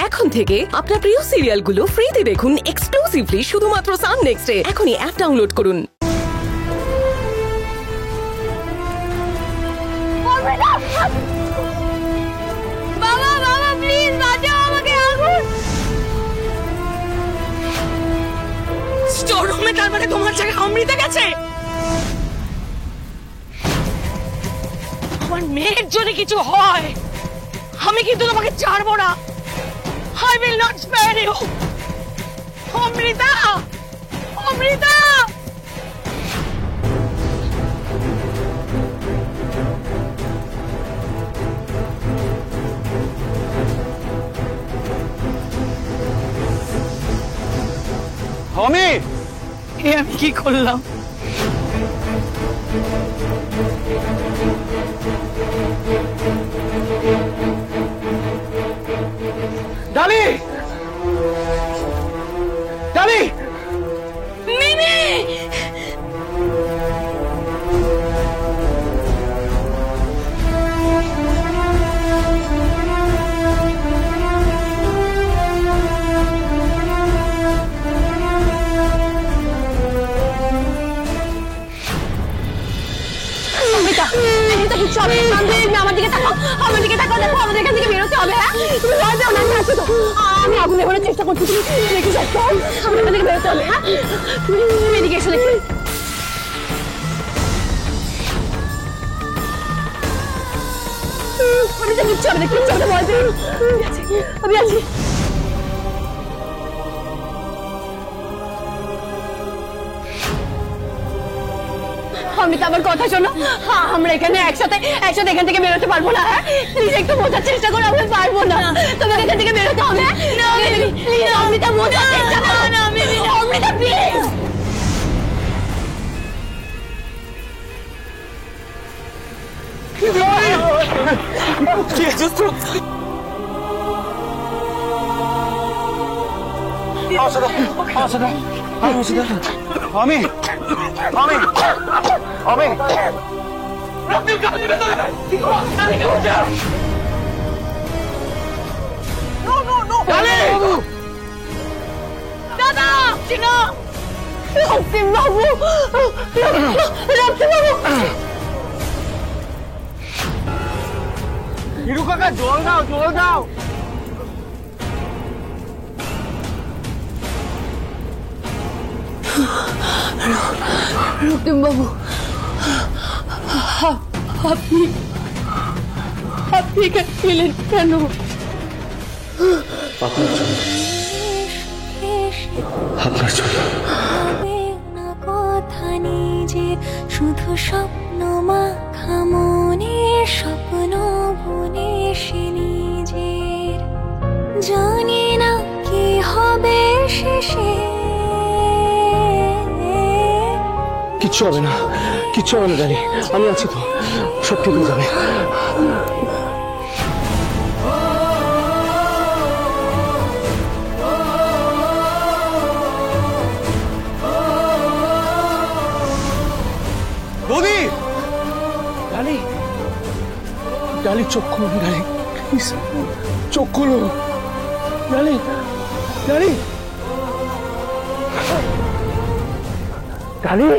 এখন থেকে আপনার প্রিয় সিরিয়ালগুলো ফ্রিতে দেখুন এক্সক্লুসিভলি শুধুমাত্র সান নেক্সটে। এখনই অ্যাপ ডাউনলোড করুন। বাবা বাবা প্লিজ বাঁচাও আমাকে, আগুন। স্টোর রুমে তার মানে তোমার জায়গায় অমৃতা গেছে? আমার মেয়ের যদি কিছু হয় আমি কিন্তু তোমাকে ছাড়বো না। I will not spare you. Amrita, Amrita. আমি কি করলাম? ডালি, ডালি, মিমি, আমার দিকে তাকাও, আমার দিকে তাকাও, দেখো আমাদের এখান থেকে বেরোতে হবে। হ্যাঁ তুমি ভয় পেও না, আসো তো, আমি আগুন নেভানোর চেষ্টা করছি, তুমি দেখে যাচ্ছ, আমাদের এখান থেকে বেরোতে হবে। হ্যাঁ তুমি এদিকে এসো দেখি। আমি তো কিচ্ছু হবে না, কিচ্ছু হবে না, ভয় পেও না, আমি আছি। অমিতা আমার কথা শোনো, আমরা এখানে একসাথে এখান থেকে বেরোতে পারবো না। হ্যাঁ প্লিজ একটু বোঝার চেষ্টা করো, আমরা পারবো না, তোমাকে এখান থেকে বেরোতে হবে। প্লিজ অমিতা বোঝার চেষ্টা করো। না অমিতা প্লিজ। আমি আমি আমি দাদা চিনো, রক্তিম বাবু, রক্তিম বাবু। হিরু কাকা জল দাও, জল দাও। রক্তিম বাবু, আপনি এখানে ছিলেন কেন? আপনার জন্য কথা নিজের শুধু স্বপ্ন মাখা মনের স্বপ্ন বুনে সে নিজের, জানি না কি হবে শেষে। কিচ্ছু হবে না, কিচ্ছু হবে না ডালি, আমি আছি তো, সব ঠিক হয়ে যাবে। বৌদি, ডালি, ডালি চোখ খুলুন, ডালি প্লিজ চোখ খুলুন, ডালি, ডালি, ডালি।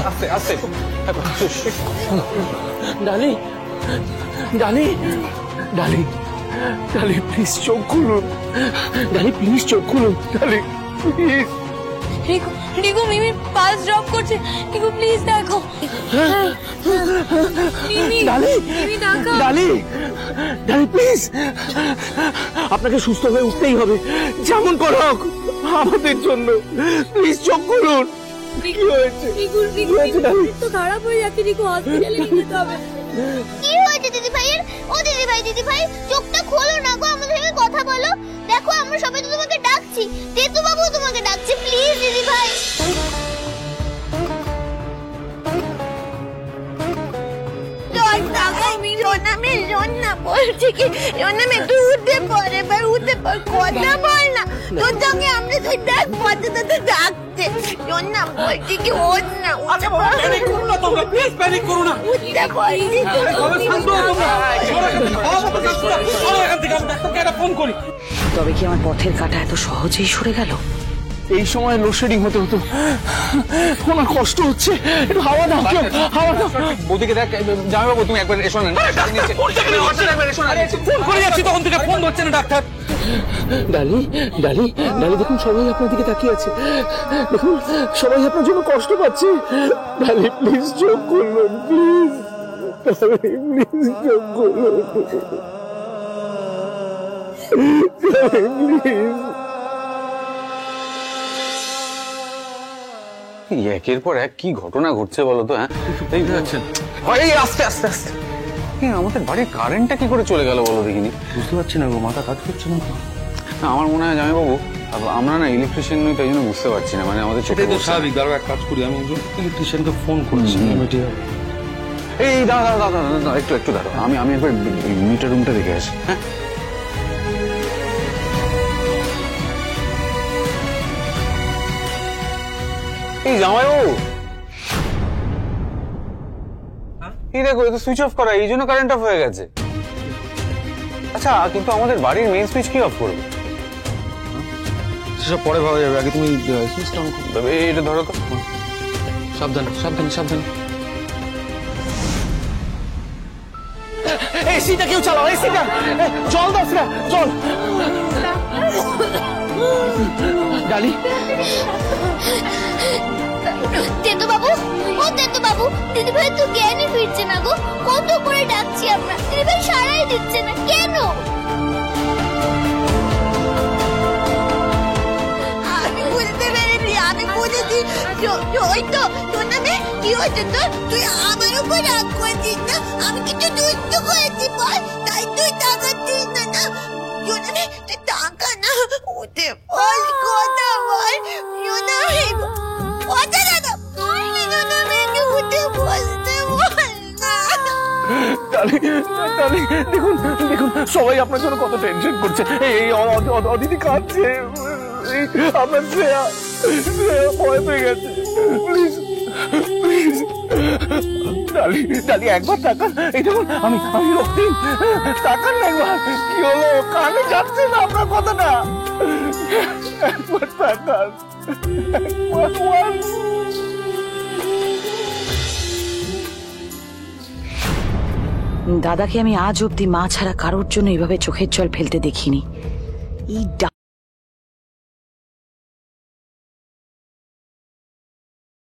আস্তে আস্তে। ডালি, ডালি, ডালি, ডালি প্লিজ চোখ খুলুন, ডালি প্লিজ চোখ খুলুন, ডালি please. Riku Mimi pass drop করছে, রিকু প্লিজ দেখো। ডালি, ডালি, ডালি প্লিজ, আপনাকে সুস্থ হয়ে উঠতেই হবে, যেমন করে হোক আমাদের জন্য, প্লিজ চোখ খুলুন। কি হয়েছে? তো খারাপ হয়ে যাচ্ছে, রিকু হসপিটালে নিয়ে যেতে হবে। কি হয়েছে দিদি ভাইয়ের? ও দিদি ভাই চোখটা খোলো না গো, আমাদের সঙ্গে কথা বলো। দেখো আমরা সবাই তো তোমাকে ডাকছি, তেতু বাবু তোমাকে ডাকছে, প্লিজ দিদি ভাই। জোনামে জোনা বলছি কি জোনামে তুই উঠে পড় এবার উঠে পড় কথা বল না তোর সঙ্গে আমরা তুই দেখ মজাটা তো ডাকছে জোনা বলছি কি ওঠ না আচ্ছা বাবা প্যানিক করো না তোমরা প্লিজ প্যানিক করো না উঠে পড়ছি বাবা শান্ত হও তোমরা সরো এখান থেকে আমি ডাক্তারকে একটা ফোন করি তবে কি আমার পথের কাঁটা এত সহজেই সরে গেল? এই সময় লোডশেডিং হতে হতো আমার কষ্ট হচ্ছে একটু হাওয়া দাও হাওয়া দাও বৌদিকে দেখ জামাইবাবু তুমি একবার এসো না ফোন করে যাচ্ছি তখন থেকে ফোন ধরছে না ডাক্তার ডালি ডালি ডালি দেখুন সবাই আপনার দিকে তাকিয়ে আছে দেখুন সবাই আপনার জন্য কষ্ট পাচ্ছে ডালি প্লিজ চোখ করুন প্লিজ প্লিজ চোখ করুন প্লিজ একের পর এক কি ঘটনা ঘটছে বলো তো? হ্যাঁ এই যাচ্ছেন এই আস্তে আস্তে আস্তে আমাদের বাড়ির কারেন্টটা কি করে চলে গেল বলো দেখিনি? বুঝতে পারছি না গো মাথা কাজ করছে না না আমার মনে হয় জামাইবাবু আমরা না ইলেকট্রিশিয়ান নই তাই জন্য বুঝতে পারছি না মানে আমাদের চোখে তো স্বাভাবিক দাঁড়াও এক কাজ করি আমি ইলেকট্রিশিয়ানকে ফোন করছি এই দাঁড়া দাঁড়া দাঁড়া একটু একটু দাঁড়াও আমি একবার মিটার রুমটা দেখে আসি। হ্যাঁ এই জামাইবাবু এই দেখো এটা সুইচ অফ করা এই জন্য কারেন্ট অফ হয়ে গেছে। আচ্ছা কিন্তু আমাদের বাড়ির মেইন সুইচ কি অফ করবে? সেসব পরে ভাবা যাবে আগে তুমি সুইচটা অন করো এটা ধরো তো সাবধানে সাবধানে সাবধানে এসিটা কেউ চালাও এসিটা জল দাও সেটা জল ডালি তেতু বাবু ও তেতু বাবু দিদি ভাই তো জ্ঞানই ফিরছে না গো কত করে ডাকছি আমরা দিদি ভাই সারাই দিচ্ছে না কেন আমি বুঝতে পেরেছি আমি বুঝেছি ওই তো তোর নামে কি হয়েছে তোর তুই আমার উপর রাগ করেছিস না আমি কিছু দুষ্ট করেছি বল তাই তুই তাকাচ্ছিস না না তোর নামে তুই টাকা না উঠে বল কথা বল জোনামে কথা দাদা জোনামে উঠে বলতে বল না দেখুন দেখুন সবাই আপনার জন্য কত টেনশন করছে এই অদিতি কাঁদছে আপনার শ্রেয়া ভয় পেয়ে গেছে প্লিজ প্লিজ ডালি ডালি একবার তাকান এই দেখুন আমি আমি রক্তিম তাকান না একবার কি হলো কানে যাচ্ছে না আপনার কথাটা একবার তাকান একবার once দাদাকে আমি আজ অব্দি মা ছাড়া কারোর জন্য এইভাবে চোখের জল ফেলতে দেখিনি। এই